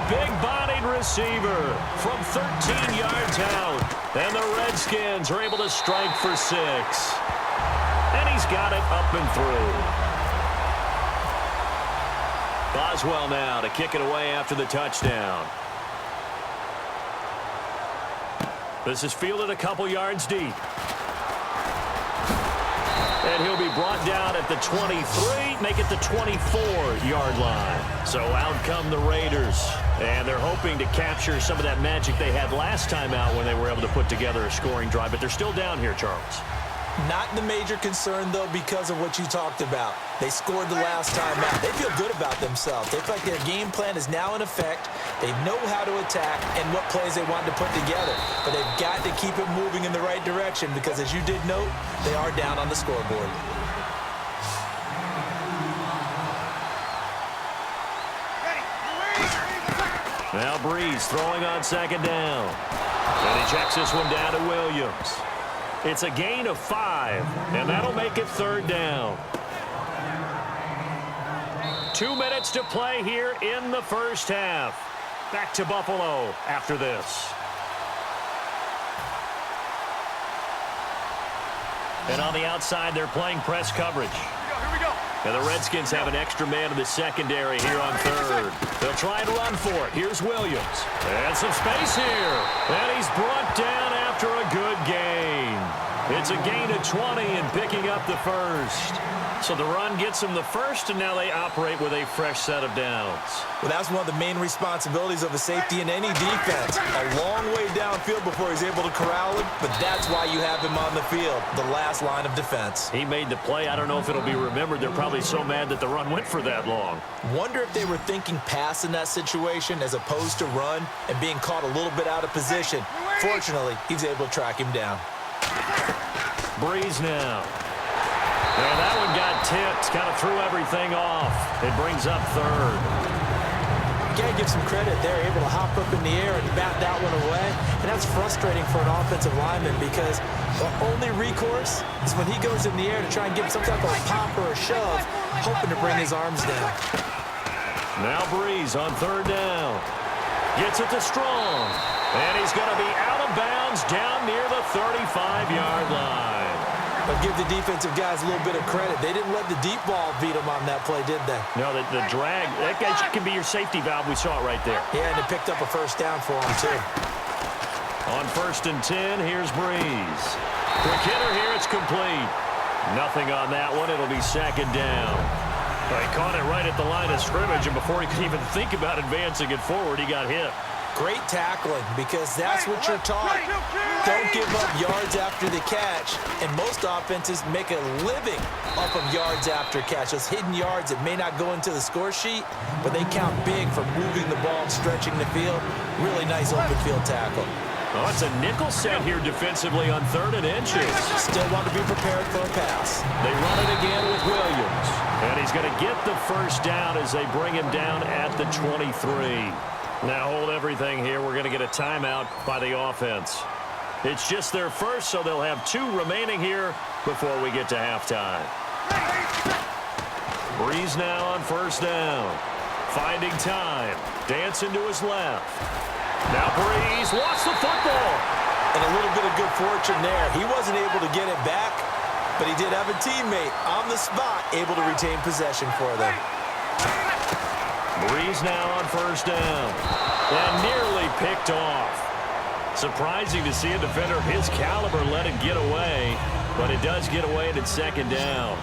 big-bodied receiver from 13 yards out. And the Redskins are able to strike for 6. And he's got it up and through. Boswell now to kick it away after the touchdown. This is fielded a couple yards deep. And he'll be brought down at the 23, make it the 24-yard line. So out come the Raiders. And they're hoping to capture some of that magic they had last time out when they were able to put together a scoring drive. But they're still down here, Charles. Not the major concern, though, because of what you talked about. They scored the last time out. They feel good about themselves. They feel like their game plan is now in effect. They know how to attack and what plays they want to put together. But they've got to keep it moving in the right direction because, as you did note, they are down on the scoreboard. Now Breeze throwing on second down. And he checks this one down to Williams. It's a gain of 5, and that'll make it 3rd down. 2 minutes to play here in the first half. Back to Buffalo after this. And on the outside, they're playing press coverage. Here we go. And the Redskins have an extra man in the secondary here on 3rd. They'll try and run for it. Here's Williams. And some space here. And he's brought down after a good gain. It's a gain of 20 and picking up the 1st. So the run gets them the 1st, and now they operate with a fresh set of downs. Well, that's one of the main responsibilities of a safety in any defense. A long way downfield before he's able to corral him, but that's why you have him on the field, the last line of defense. He made the play. I don't know if it'll be remembered. They're probably so mad that the run went for that long. Wonder if they were thinking pass in that situation as opposed to run and being caught a little bit out of position. Fortunately, he's able to track him down. Breeze now. And that one got tipped. Kind of threw everything off. It brings up 3rd. You got to give some credit. They're able to hop up in the air and bat that one away. And that's frustrating for an offensive lineman because the only recourse is when he goes in the air to try and give some type of a pop or a shove, hoping to bring his arms down. Now Breeze on 3rd down. Gets it to Strong. And he's going to be out of bounds down near the 35-yard line. But give the defensive guys a little bit of credit. They didn't let the deep ball beat them on that play, did they? No, the drag, that guy can be your safety valve. We saw it right there. Yeah, and it picked up a 1st down for him, too. On 1st and 10, here's Breeze. Quick hitter here, it's complete. Nothing on that one. It'll be 2nd down. Well, he caught it right at the line of scrimmage, and before he could even think about advancing it forward, he got hit. Great tackling, because that's what you're taught. Don't give up yards after the catch. And most offenses make a living off of yards after catch. Those hidden yards that may not go into the score sheet, but they count big for moving the ball and stretching the field. Really nice open field tackle. Oh, it's a nickel set here defensively on 3rd and inches. Still want to be prepared for a pass. They run it again with Williams. And he's going to get the 1st down as they bring him down at the 23. Now hold everything here. We're going to get a timeout by the offense. It's just their 1st, so they'll have 2 remaining here before we get to halftime. Breeze now on 1st down. Finding time. Dancing to his left. Now Breeze wants the football. And a little bit of good fortune there. He wasn't able to get it back, but he did have a teammate on the spot able to retain possession for them. Breeze now on 1st down. And nearly picked off. Surprising to see a defender of his caliber let it get away, but it does get away and it's 2nd down.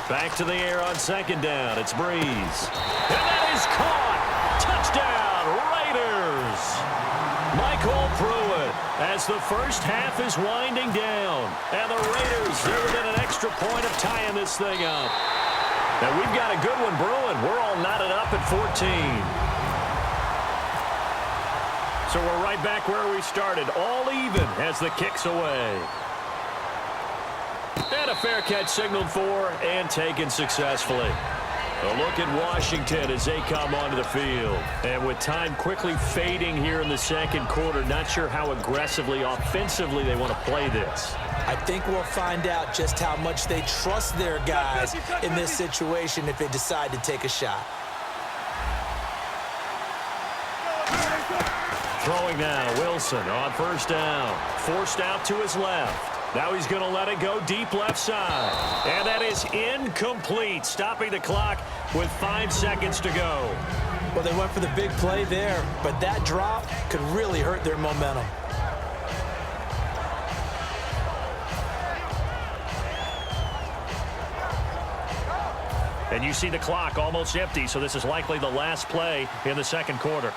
Back to the air on 2nd down. It's Breeze. And that is caught. Touchdown, Raiders. Michael Pruitt as the first half is winding down. And the Raiders, they're within an extra point of tying this thing up. Now we've got a good one brewing. We're all knotted up at 14. So we're right back where we started. All even as the kick's away. And a fair catch signaled for and taken successfully. A look at Washington as they come onto the field. And with time quickly fading here in the second quarter, not sure how aggressively, offensively they want to play this. I think we'll find out just how much they trust their guys in this situation if they decide to take a shot. Throwing now, Wilson on first down. Forced out to his left. Now he's going to let it go deep left side. And that is incomplete, stopping the clock with 5 seconds to go. Well, they went for the big play there, but that drop could really hurt their momentum. And you see the clock almost empty, so this is likely the last play in the second quarter.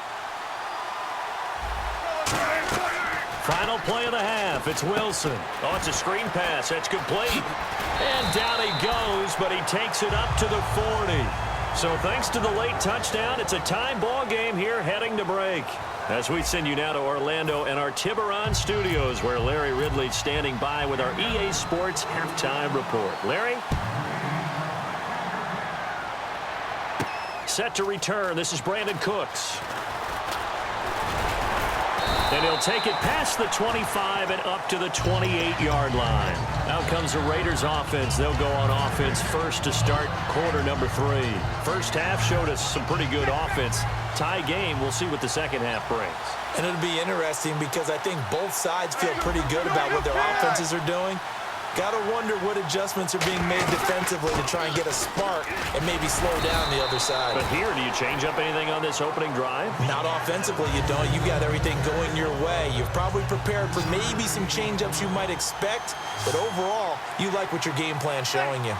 Final play of the half. It's Wilson. Oh, it's a screen pass. That's complete. And down he goes, but he takes it up to the 40. So thanks to the late touchdown, it's a tie ball game here heading to break. As we send you now to Orlando and our Tiburon studios, where Larry Ridley's standing by with our EA Sports halftime report. Larry? Set to return. This is Brandon Cooks. And he'll take it past the 25 and up to the 28-yard line. Out comes the Raiders offense. They'll go on offense first to start quarter number 3. First half showed us some pretty good offense. Tie game. We'll see what the second half brings. And it'll be interesting because I think both sides feel pretty good about what their offenses are doing. Got to wonder what adjustments are being made defensively to try and get a spark and maybe slow down the other side. But here, do you change up anything on this opening drive? Not offensively, you don't. You got everything going your way. You've probably prepared for maybe some change-ups you might expect, but overall, you like what your game plan's showing you.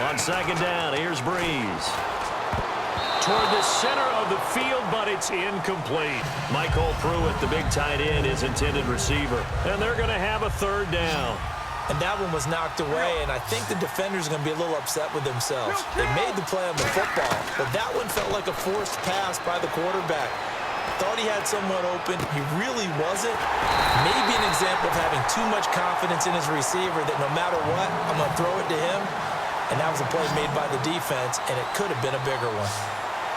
On second down, here's Breeze. Toward the center of the field, but it's incomplete. Michael Pruitt, the big tight end, is intended receiver. And they're going to have a third down. And that one was knocked away, and I think the defenders are going to be a little upset with themselves. They made the play on the football, but that one felt like a forced pass by the quarterback. Thought he had someone open. He really wasn't. Maybe an example of having too much confidence in his receiver that no matter what, I'm going to throw it to him. And that was a play made by the defense, and it could have been a bigger one.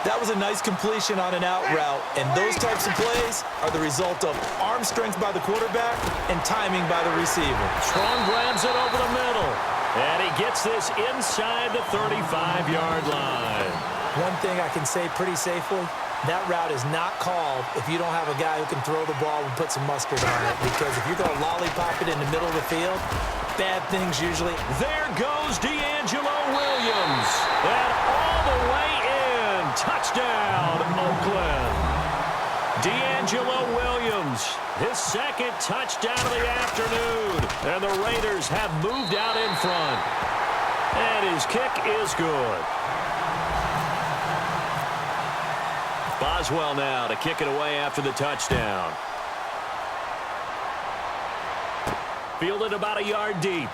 That was a nice completion on an out route, and those types of plays are the result of arm strength by the quarterback and timing by the receiver. Strong grabs it over the middle, and he gets this inside the 35-yard line. One thing I can say pretty safely, that route is not called if you don't have a guy who can throw the ball and put some mustard on it, because if you're going to lollipop it in the middle of the field, bad things usually. There goes D'Angelo Williams, and all the way in. Touchdown, Oakland. D'Angelo Williams, his second touchdown of the afternoon. And the Raiders have moved out in front. And his kick is good. Boswell now to kick it away after the touchdown. Fielded about a yard deep.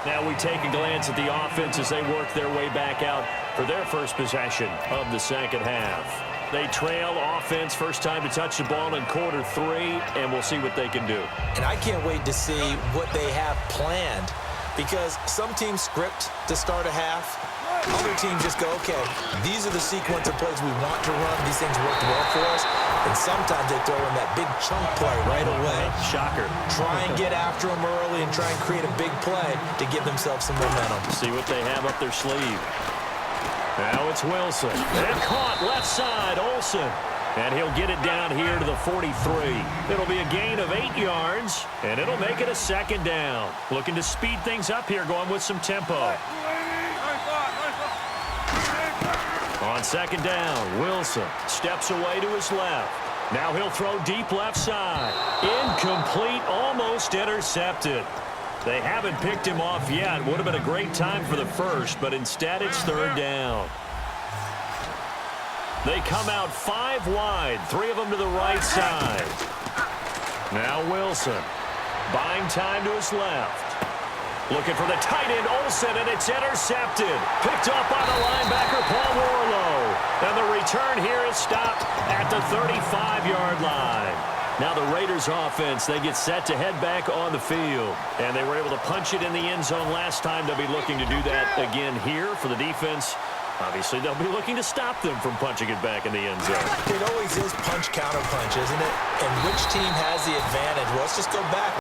Now we take a glance at the offense as they work their way back out for their first possession of the second half. They trail offense, first time to touch the ball in quarter 3, and we'll see what they can do. And I can't wait to see what they have planned, because some teams script to start a half. Other teams just go, okay, these are the sequence of plays we want to run. These things work well for us. And sometimes they throw in that big chunk play right away. Shocker. Try and get after them early and try and create a big play to give themselves some momentum. See what they have up their sleeve. Now it's Wilson. And caught left side, Olsen. And he'll get it down here to the 43. It'll be a gain of 8 yards, and it'll make it a second down. Looking to speed things up here, going with some tempo. On second down, Wilson steps away to his left. Now he'll throw deep left side. Incomplete, almost intercepted. They haven't picked him off yet. Would have been a great time for the first, but instead it's third down. They come out 5 wide, 3 of them to the right side. Now Wilson, buying time to his left. Looking for the tight end, Olsen, and it's intercepted. Picked up by the linebacker, Paul Warlow. And the return here is stopped at the 35-yard line. Now the Raiders offense, they get set to head back on the field. And they were able to punch it in the end zone last time. They'll be looking to do that again here for the defense. Obviously, they'll be looking to stop them from punching it back in the end zone. It always is punch, counter punch, isn't it? And which team has the advantage? Well, let's just go back.